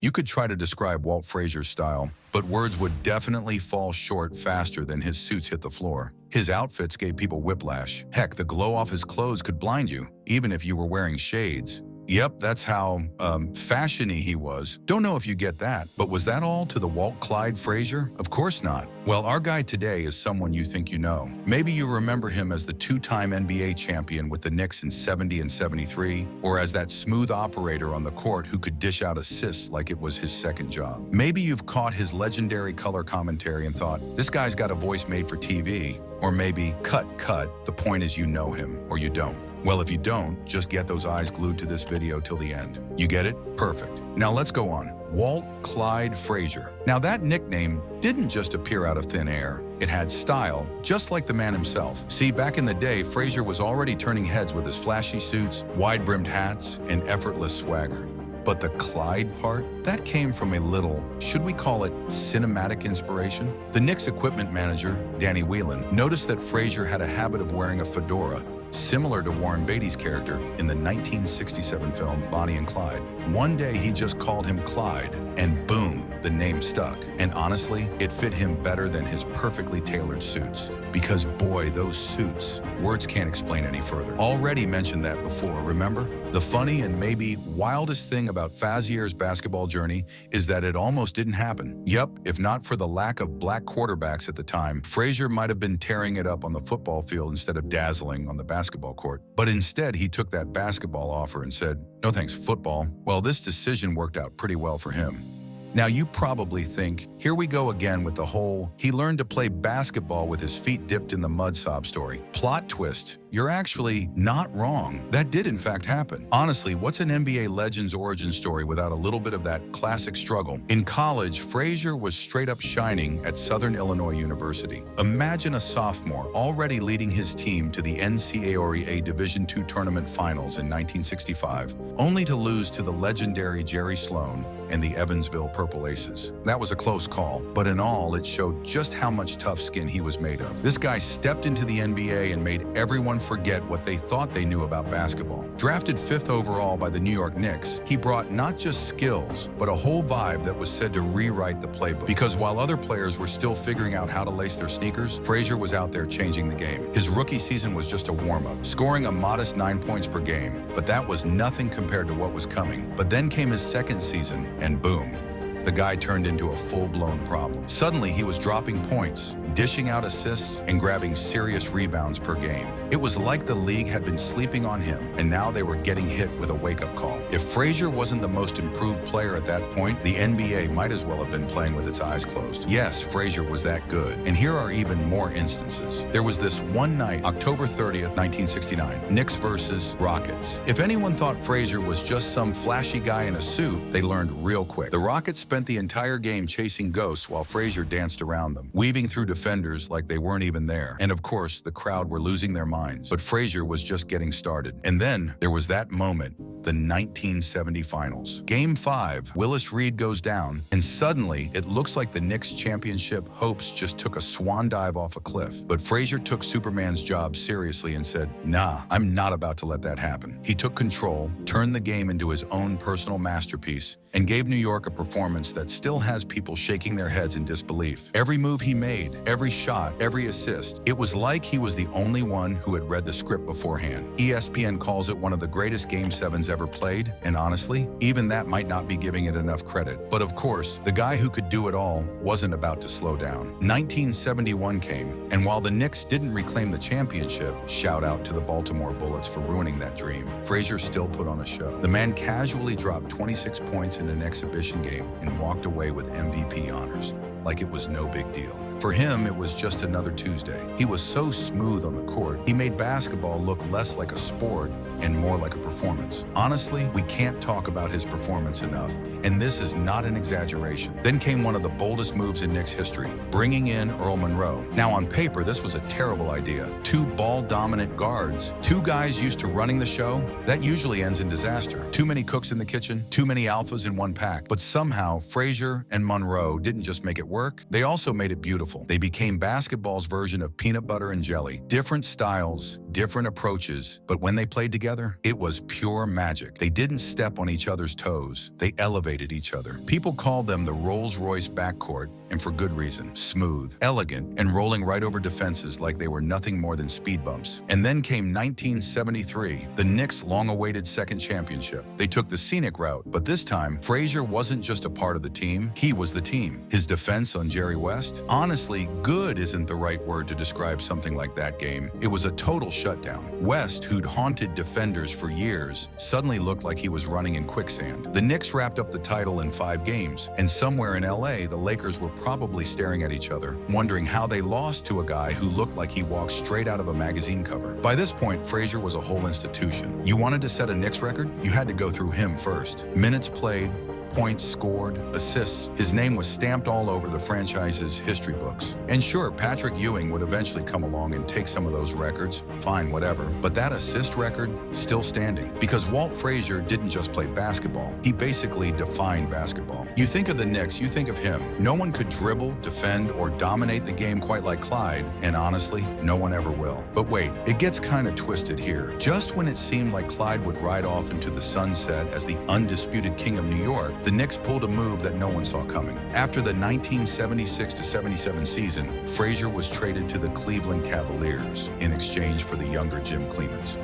You could try to describe Walt Frazier's style, but words would definitely fall short faster than his suits hit the floor. His outfits gave people whiplash. Heck, the glow off his clothes could blind you, even if you were wearing shades. Yep, that's how, fashion-y he was. Don't know if you get that, but was that all to the Walt Clyde Frazier? Of course not. Well, our guy today is someone you think you know. Maybe you remember him as the two-time NBA champion with the Knicks in '70 and '73, or as that smooth operator on the court who could dish out assists like it was his second job. Maybe you've caught his legendary color commentary and thought, this guy's got a voice made for TV. Or maybe, cut, the point is you know him, or you don't. Well, if you don't, just get those eyes glued to this video till the end. You get it? Perfect. Now let's go on. Walt Clyde Frazier. Now that nickname didn't just appear out of thin air. It had style, just like the man himself. See, back in the day, Frazier was already turning heads with his flashy suits, wide-brimmed hats, and effortless swagger. But the Clyde part, that came from a little, should we call it, cinematic inspiration? The Knicks equipment manager, Danny Whelan, noticed that Frazier had a habit of wearing a fedora, similar to Warren Beatty's character in the 1967 film Bonnie and Clyde. One day he just called him Clyde, and boom, the name stuck. And honestly, it fit him better than his perfectly tailored suits. Because boy, those suits, words can't explain any further. Already mentioned that before, remember? The funny and maybe wildest thing about Frazier's basketball journey is that it almost didn't happen. Yup, if not for the lack of black quarterbacks at the time, Frazier might have been tearing it up on the football field instead of dazzling on the basketball court. But instead, he took that basketball offer and said, no thanks, football. Well, this decision worked out pretty well for him. Now you probably think, here we go again with the whole, he learned to play basketball with his feet dipped in the mud sob story. Plot twist, you're actually not wrong. That did in fact happen. Honestly, what's an NBA legend's origin story without a little bit of that classic struggle? In college, Frazier was straight up shining at Southern Illinois University. Imagine a sophomore already leading his team to the NCAA Division II Tournament Finals in 1965, only to lose to the legendary Jerry Sloan and the Evansville Purple Aces. That was a close call, but in all, it showed just how much tough skin he was made of. This guy stepped into the NBA and made everyone forget what they thought they knew about basketball. Drafted 5th overall by the New York Knicks, he brought not just skills, but a whole vibe that was said to rewrite the playbook. Because while other players were still figuring out how to lace their sneakers, Frazier was out there changing the game. His rookie season was just a warm-up, scoring a modest 9 points per game, but that was nothing compared to what was coming. But then came his second season, and boom, the guy turned into a full-blown problem. Suddenly, he was dropping points, dishing out assists, and grabbing serious rebounds per game. It was like the league had been sleeping on him, and now they were getting hit with a wake-up call. If Frazier wasn't the most improved player at that point, the NBA might as well have been playing with its eyes closed. Yes, Frazier was that good, and here are even more instances. There was this one night, October 30th, 1969, Knicks versus Rockets. If anyone thought Frazier was just some flashy guy in a suit, they learned real quick. The Rockets spent the entire game chasing ghosts while Frazier danced around them, weaving through defenders like they weren't even there. And of course, the crowd were losing their minds. But Frazier was just getting started. And then there was that moment, the 1970 Finals. Game 5, Willis Reed goes down, and suddenly it looks like the Knicks championship hopes just took a swan dive off a cliff. But Frazier took Superman's job seriously and said, nah, I'm not about to let that happen. He took control, turned the game into his own personal masterpiece, and gave New York a performance that still has people shaking their heads in disbelief. Every move he made, every shot, every assist, it was like he was the only one who had read the script beforehand. ESPN calls it one of the greatest Game 7s ever played, and honestly, even that might not be giving it enough credit. But of course, the guy who could do it all wasn't about to slow down. 1971 came, and while the Knicks didn't reclaim the championship, shout out to the Baltimore Bullets for ruining that dream, Frazier still put on a show. The man casually dropped 26 points in an exhibition game and walked away with MVP honors, like it was no big deal. For him, it was just another Tuesday. He was so smooth on the court, he made basketball look less like a sport and more like a performance. Honestly, we can't talk about his performance enough, and this is not an exaggeration. Then came one of the boldest moves in Knicks history, bringing in Earl Monroe. Now on paper, this was a terrible idea. Two ball-dominant guards, two guys used to running the show, that usually ends in disaster. Too many cooks in the kitchen, too many alphas in one pack. But somehow, Frazier and Monroe didn't just make it work, they also made it beautiful. They became basketball's version of peanut butter and jelly. Different styles, different approaches, but when they played together, it was pure magic. They didn't step on each other's toes. They elevated each other. People called them the Rolls-Royce backcourt, and for good reason. Smooth, elegant, and rolling right over defenses like they were nothing more than speed bumps. And then came 1973, the Knicks' long-awaited second championship. They took the scenic route, but this time, Frazier wasn't just a part of the team, he was the team. His defense on Jerry West? Honestly, good isn't the right word to describe something like that game. It was a total shutdown. West, who'd haunted defenders for years, suddenly looked like he was running in quicksand. The Knicks wrapped up the title in 5 games, and somewhere in LA, the Lakers were probably staring at each other, wondering how they lost to a guy who looked like he walked straight out of a magazine cover. By this point, Frazier was a whole institution. You wanted to set a Knicks record? You had to go through him first. Minutes played, points scored, assists. His name was stamped all over the franchise's history books. And sure, Patrick Ewing would eventually come along and take some of those records, fine, whatever. But that assist record, still standing. Because Walt Frazier didn't just play basketball, he basically defined basketball. You think of the Knicks, you think of him. No one could dribble, defend, or dominate the game quite like Clyde, and honestly, no one ever will. But wait, it gets kind of twisted here. Just when it seemed like Clyde would ride off into the sunset as the undisputed king of New York, the Knicks pulled a move that no one saw coming. After the 1976-77 season, Frazier was traded to the Cleveland Cavaliers in exchange for the younger Jim Clemens.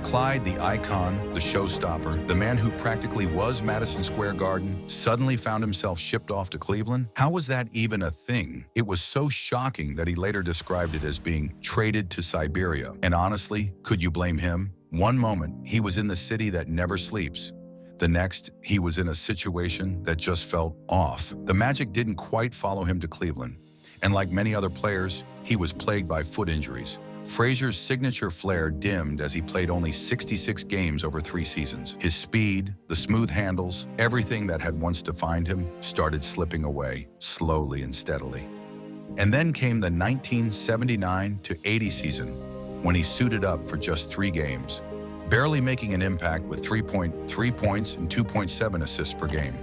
Clyde, the icon, the showstopper, the man who practically was Madison Square Garden, suddenly found himself shipped off to Cleveland? How was that even a thing? It was so shocking that he later described it as being traded to Siberia. And honestly, could you blame him? One moment, he was in the city that never sleeps. The next, he was in a situation that just felt off. The magic didn't quite follow him to Cleveland. And like many other players, he was plagued by foot injuries. Frazier's signature flair dimmed as he played only 66 games over 3 seasons. His speed, the smooth handles, everything that had once defined him started slipping away, slowly and steadily. And then came the 1979-80 season, when he suited up for just 3 games. Barely making an impact with 3.3 points and 2.7 assists per game.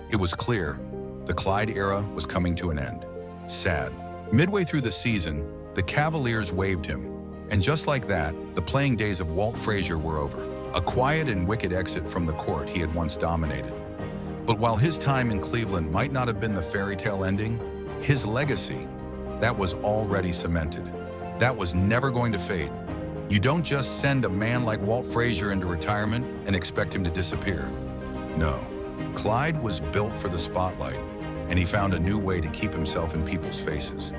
It was clear the Clyde era was coming to an end. Sad. Midway through the season, the Cavaliers waived him. And just like that, the playing days of Walt Frazier were over. A quiet and wicked exit from the court he had once dominated. But while his time in Cleveland might not have been the fairy tale ending, his legacy, that was already cemented. That was never going to fade. You don't just send a man like Walt Frazier into retirement and expect him to disappear. No, Clyde was built for the spotlight, and he found a new way to keep himself in people's faces.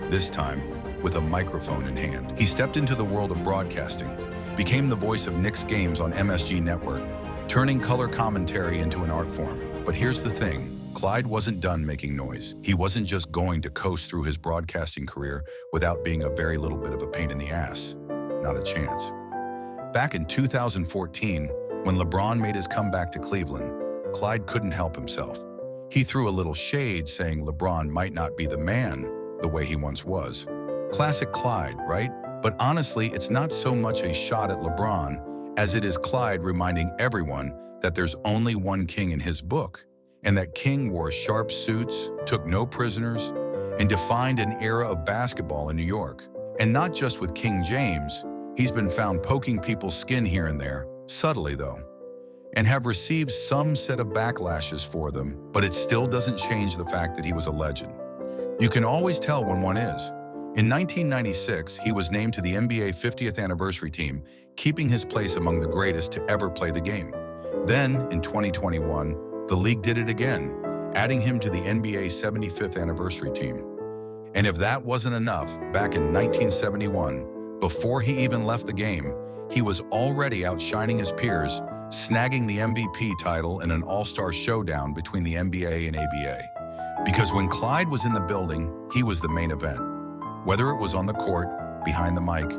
This time, with a microphone in hand. He stepped into the world of broadcasting, became the voice of Knicks games on MSG Network, turning color commentary into an art form. But here's the thing. Clyde wasn't done making noise. He wasn't just going to coast through his broadcasting career without being a very little bit of a pain in the ass. Not a chance. Back in 2014, when LeBron made his comeback to Cleveland, Clyde couldn't help himself. He threw a little shade saying LeBron might not be the man the way he once was. Classic Clyde, right? But honestly, it's not so much a shot at LeBron as it is Clyde reminding everyone that there's only one king in his book, and that king wore sharp suits, took no prisoners, and defined an era of basketball in New York. And not just with King James, he's been found poking people's skin here and there, subtly though, and have received some set of backlashes for them, but it still doesn't change the fact that he was a legend. You can always tell when one is. In 1996, he was named to the NBA 50th anniversary team, keeping his place among the greatest to ever play the game. Then, in 2021, the league did it again, adding him to the NBA 75th anniversary team. And if that wasn't enough, back in 1971, before he even left the game, he was already outshining his peers, snagging the MVP title in an all-star showdown between the NBA and ABA. Because when Clyde was in the building, he was the main event. Whether it was on the court, behind the mic,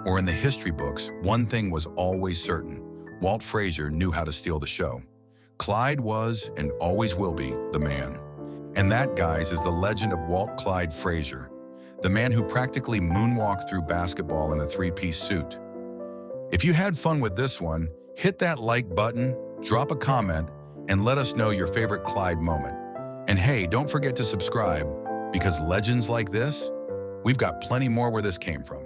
or in the history books, one thing was always certain. Walt Frazier knew how to steal the show. Clyde was, and always will be, the man. And that, guys, is the legend of Walt Clyde Frazier, the man who practically moonwalked through basketball in a 3-piece suit. If you had fun with this one, hit that like button, drop a comment, and let us know your favorite Clyde moment. And hey, don't forget to subscribe, because legends like this, we've got plenty more where this came from.